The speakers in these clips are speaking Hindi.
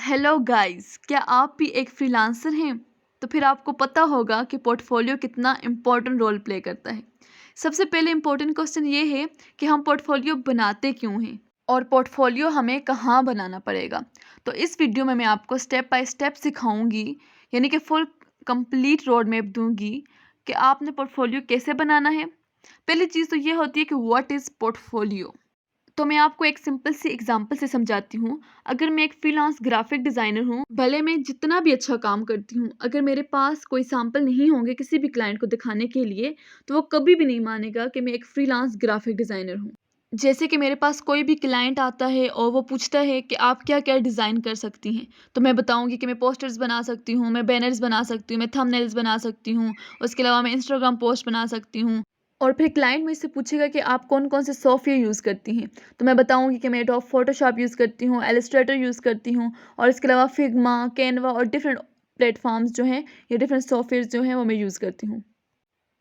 हेलो गाइस, क्या आप भी एक फ्रीलांसर हैं? तो फिर आपको पता होगा कि पोर्टफोलियो कितना इम्पोर्टेंट रोल प्ले करता है। सबसे पहले इम्पोर्टेंट क्वेश्चन ये है कि हम पोर्टफोलियो बनाते क्यों हैं और पोर्टफोलियो हमें कहाँ बनाना पड़ेगा। तो इस वीडियो में मैं आपको स्टेप बाय स्टेप सिखाऊंगी, यानी कि फुल कंप्लीट रोड मैप दूंगी कि आपने पोर्टफोलियो कैसे बनाना है। पहली चीज़ तो ये होती है कि व्हाट इज़ पोर्टफोलियो। तो मैं आपको एक सिंपल सी एग्जांपल से समझाती हूँ। अगर मैं एक फ्रीलांस ग्राफिक डिज़ाइनर हूँ, भले मैं जितना भी अच्छा काम करती हूँ, अगर मेरे पास कोई सैंपल नहीं होंगे किसी भी क्लाइंट को दिखाने के लिए, तो वो कभी भी नहीं मानेगा कि मैं एक फ्रीलांस ग्राफिक डिज़ाइनर हूँ। जैसे कि मेरे पास कोई भी क्लाइंट आता है और वो पूछता है कि आप क्या क्या डिज़ाइन कर सकती हैं, तो मैं बताऊंगी कि मैं पोस्टर्स बना सकती हूँ, मैं बैनर्स बना सकती हूँ, मैं थंबनेल्स बना सकती हूँ, उसके अलावा मैं इंस्टाग्राम पोस्ट बना सकती हूँ। और फिर क्लाइंट मुझसे पूछेगा कि आप कौन कौन से सॉफ्टवेयर यूज़ करती हैं, तो मैं बताऊंगी कि मैं एडोब फोटोशॉप यूज़ करती हूँ, एलिस्ट्रेटर यूज़ करती हूँ, और इसके अलावा फिग्मा, कैनवा और डिफरेंट प्लेटफॉर्म्स जो हैं या डिफरेंट सॉफ्टवेयर जो हैं वो मैं यूज़ करती हूँ।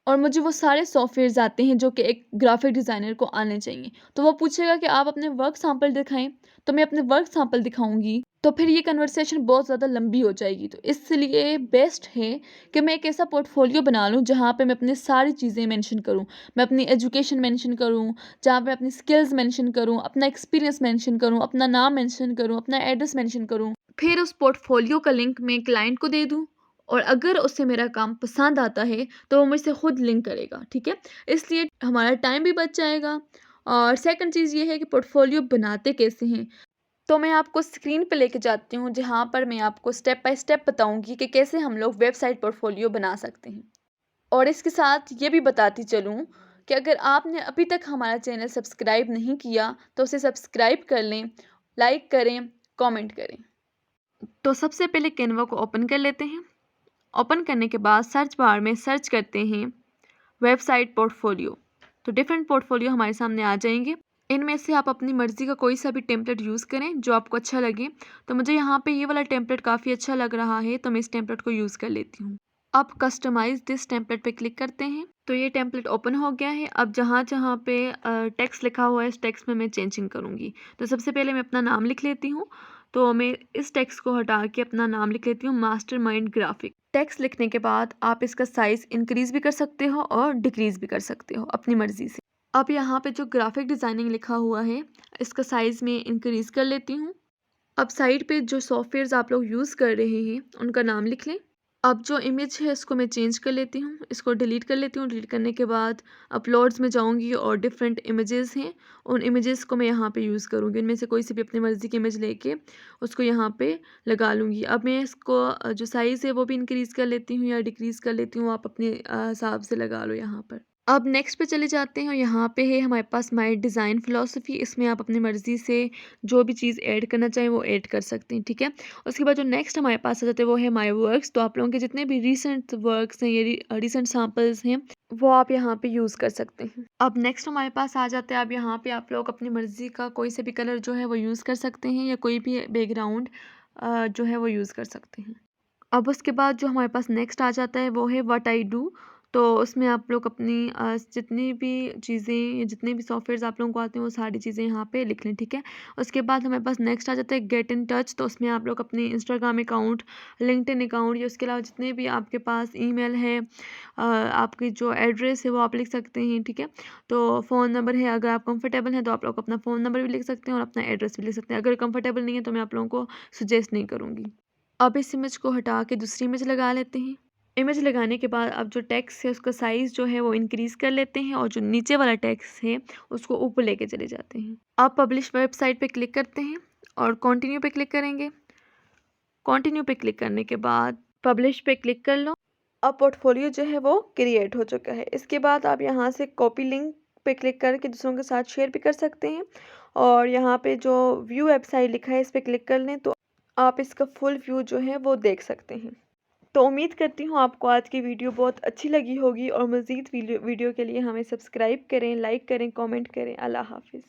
और मुझे वो सारे सॉफ्टवेयर्स आते हैं जो कि एक ग्राफिक डिज़ाइनर को आने चाहिए। तो वो पूछेगा कि आप अपने वर्क सैंपल दिखाएं, तो मैं अपने वर्क सैंपल दिखाऊंगी। तो फिर ये कन्वर्सेशन बहुत ज़्यादा लंबी हो जाएगी, तो इसलिए बेस्ट है कि मैं एक ऐसा पोर्टफोलियो बना लूँ जहाँ पे मैं अपनी सारी चीज़ें मेंशन करूँ। मैं अपनी एजुकेशन मेंशन करूँ, जहाँ पे अपनी स्किल्स मेंशन करूँ, अपना एक्सपीरियंस मेंशन करूँ, अपना नाम मेंशन करूँ, अपना एड्रेस मेंशन करूँ। फिर उस पोर्टफोलियो का लिंक मैं क्लाइंट को दे दूँ, और अगर उसे मेरा काम पसंद आता है तो वो मुझसे खुद लिंक करेगा, ठीक है। इसलिए हमारा टाइम भी बच जाएगा। और सेकंड चीज़ ये है कि पोर्टफोलियो बनाते कैसे हैं। तो मैं आपको स्क्रीन पे लेके जाती हूँ, जहाँ पर मैं आपको स्टेप बाय स्टेप बताऊँगी कि कैसे हम लोग वेबसाइट पोर्टफोलियो बना सकते हैं। और इसके साथ ये भी बताती चलूँ कि अगर आपने अभी तक हमारा चैनल सब्सक्राइब नहीं किया तो उसे सब्सक्राइब कर लें, लाइक करें, कॉमेंट करें। तो सबसे पहले कैनवा को ओपन कर लेते हैं। ओपन करने के बाद सर्च बार में सर्च करते हैं वेबसाइट पोर्टफोलियो, तो डिफरेंट पोर्टफोलियो हमारे सामने आ जाएंगे। इनमें से आप अपनी मर्ज़ी का कोई सा भी टेम्पलेट यूज़ करें जो आपको अच्छा लगे। तो मुझे यहाँ पे ये वाला टेम्पलेट काफ़ी अच्छा लग रहा है, तो मैं इस टेम्पलेट को यूज़ कर लेती हूँ। अब कस्टमाइज दिस टेम्पलेट पे क्लिक करते हैं, तो ये टेम्पलेट ओपन हो गया है। अब जहाँ जहाँ पे टेक्स्ट लिखा हुआ है, इस टेक्स्ट में मैं चेंजिंग करूँगी। तो सबसे पहले मैं अपना नाम लिख लेती हूँ, तो मैं इस टेक्स्ट को हटा के अपना नाम लिख लेती हूँ, मास्टरमाइंड ग्राफिक। टेक्स्ट लिखने के बाद आप इसका साइज़ इंक्रीज़ भी कर सकते हो और डिक्रीज़ भी कर सकते हो अपनी मर्ज़ी से। अब यहाँ पे जो ग्राफिक डिज़ाइनिंग लिखा हुआ है, इसका साइज़ मैं इंक्रीज़ कर लेती हूँ। अब साइड पे जो सॉफ्टवेयर्स आप लोग यूज़ कर रहे हैं उनका नाम लिख लें। अब जो इमेज है इसको मैं चेंज कर लेती हूँ, इसको डिलीट कर लेती हूँ। डिलीट करने के बाद अपलोड्स में जाऊँगी और डिफरेंट इमेजेस हैं, उन इमेजेस को मैं यहाँ पे यूज़ करूँगी। उनमें से कोई सी भी अपनी मर्ज़ी की इमेज लेके उसको यहाँ पे लगा लूँगी। अब मैं इसको जो साइज़ है वो भी इंक्रीज़ कर लेती हूँ या डिक्रीज़ कर लेती हूँ, आप अपने हिसाब से लगा लो यहाँ पर। अब नेक्स्ट पे चले जाते हैं, यहाँ पे है हमारे पास माय डिज़ाइन फ़िलॉसफ़ी। इसमें आप अपनी मर्ज़ी से जो भी चीज़ ऐड करना चाहें वो ऐड कर सकते हैं, ठीक है। उसके बाद जो नेक्स्ट हमारे पास आ जाते हैं वो है माय वर्क्स। तो आप लोगों के जितने भी रीसेंट वर्क्स हैं या रीसेंट सैम्पल्स हैं वो आप यहाँ पे यूज़ कर सकते हैं। अब नेक्स्ट हमारे पास आ जाते हैं, अब यहाँ पे आप लोग अपनी मर्ज़ी का कोई से भी कलर जो है वो यूज़ कर सकते हैं या कोई भी बैकग्राउंड जो है वो यूज़ कर सकते हैं। अब उसके बाद जो हमारे पास नेक्स्ट आ जाता है वो है व्हाट आई डू। तो उसमें आप लोग अपनी जितनी भी चीज़ें या जितने भी सॉफ्टवेयर्स आप लोगों को आते हैं वो सारी चीज़ें यहाँ पे लिख लें, ठीक है। उसके बाद हमारे पास नेक्स्ट आ जाता है गेट इन टच। तो उसमें आप लोग अपनी इंस्टाग्राम अकाउंट, लिंक्डइन अकाउंट या उसके अलावा जितने भी आपके पास ईमेल है, आपकी जो एड्रेस है वो आप लिख सकते हैं, ठीक है। तो फ़ोन नंबर है, अगर आप कंफर्टेबल हैं तो आप लोग अपना फ़ोन नंबर भी लिख सकते हैं और अपना एड्रेस भी लिख सकते हैं। अगर कंफर्टेबल नहीं है तो मैं आप लोगों को सजेस्ट नहीं करूँगी। अब इस इमेज को हटा के दूसरी इमेज लगा लेते हैं। इमेज लगाने के बाद अब जो टेक्स्ट है उसका साइज़ जो है वो इंक्रीज़ कर लेते हैं और जो नीचे वाला टेक्स्ट है उसको ऊपर लेके चले जाते हैं। अब पब्लिश वेबसाइट पे क्लिक करते हैं और कंटिन्यू पे क्लिक करेंगे। कंटिन्यू पे क्लिक करने के बाद पब्लिश पे क्लिक कर लो। अब पोर्टफोलियो जो है वो क्रिएट हो चुका है। इसके बाद आप यहाँ से कॉपी लिंक पे क्लिक करके दूसरों के साथ शेयर भी कर सकते हैं, और यहाँ पे जो व्यू वेबसाइट लिखा है इस पे क्लिक कर लें तो आप इसका फुल व्यू जो है वो देख सकते हैं। तो उम्मीद करती हूँ आपको आज की वीडियो बहुत अच्छी लगी होगी, और मज़ीद वीडियो के लिए हमें सब्सक्राइब करें, लाइक करें, कमेंट करें। अल्लाह हाफ़िज़।